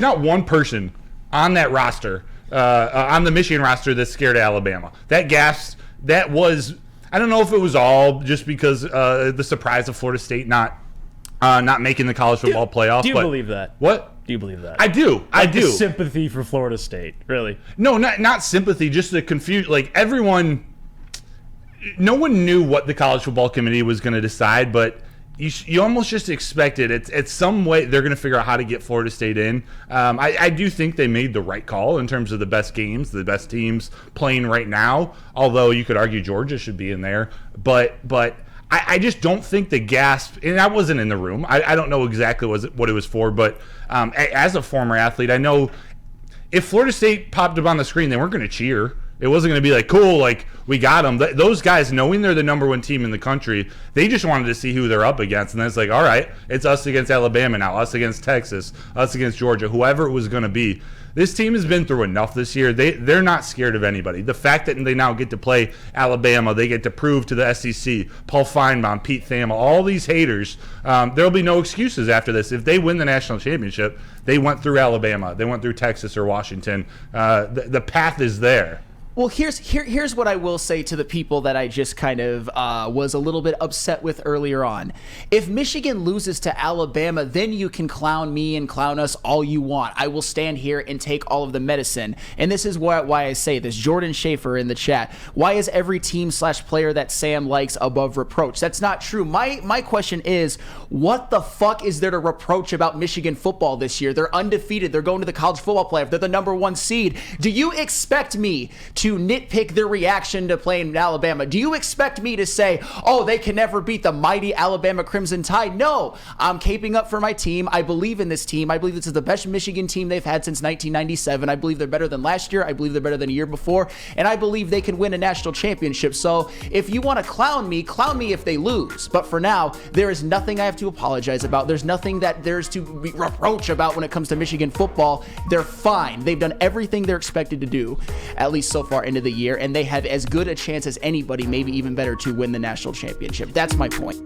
there's not one person on that roster, on the Michigan roster, that's scared of Alabama. That was, I don't know if it was all just because the surprise of Florida State not making the college football playoff. Do you believe that? What? Do you believe that? I do. I do. Sympathy for Florida State, really? No, not sympathy, just the confusion. Like, no one knew what the college football committee was going to decide, but you almost just expected it's some way they're going to figure out how to get Florida State in. I do think they made the right call in terms of the best games, the best teams playing right now, although you could argue Georgia should be in there. But I just don't think the gasp, and I wasn't in the room. I don't know exactly what it was for, but as a former athlete, I know if Florida State popped up on the screen, they weren't going to cheer. It wasn't going to be like, cool, like, we got them. Those guys, knowing they're the number one team in the country, they just wanted to see who they're up against. And then it's like, all right, it's us against Alabama now, us against Texas, us against Georgia, whoever it was going to be. This team has been through enough this year. They're not scared of anybody. The fact that they now get to play Alabama, they get to prove to the SEC, Paul Feinbaum, Pete Thamel, all these haters, there'll be no excuses after this. If they win the national championship, they went through Alabama, they went through Texas or Washington. The path is there. Well, here's what I will say to the people that I just kind of was a little bit upset with earlier on. If Michigan loses to Alabama, then you can clown me and clown us all you want. I will stand here and take all of the medicine. And this is why I say this. Jordan Schaefer in the chat. Why is every team/player that Sam likes above reproach? That's not true. My question is, what the fuck is there to reproach about Michigan football this year? They're undefeated. They're going to the college football playoff. They're the number 1 seed. Do you expect me to nitpick their reaction to playing in Alabama? Do you expect me to say, oh, they can never beat the mighty Alabama Crimson Tide? No, I'm caping up for my team. I believe in this team. I believe this is the best Michigan team they've had since 1997. I believe they're better than last year. I believe they're better than a year before. And I believe they can win a national championship. So if you want to clown me if they lose. But for now, there is nothing I have to apologize about. There's nothing that there's to reproach about when it comes to Michigan football. They're fine. They've done everything they're expected to do, at least so far into the year, and they have as good a chance as anybody, maybe even better, to win the national championship. That's my point.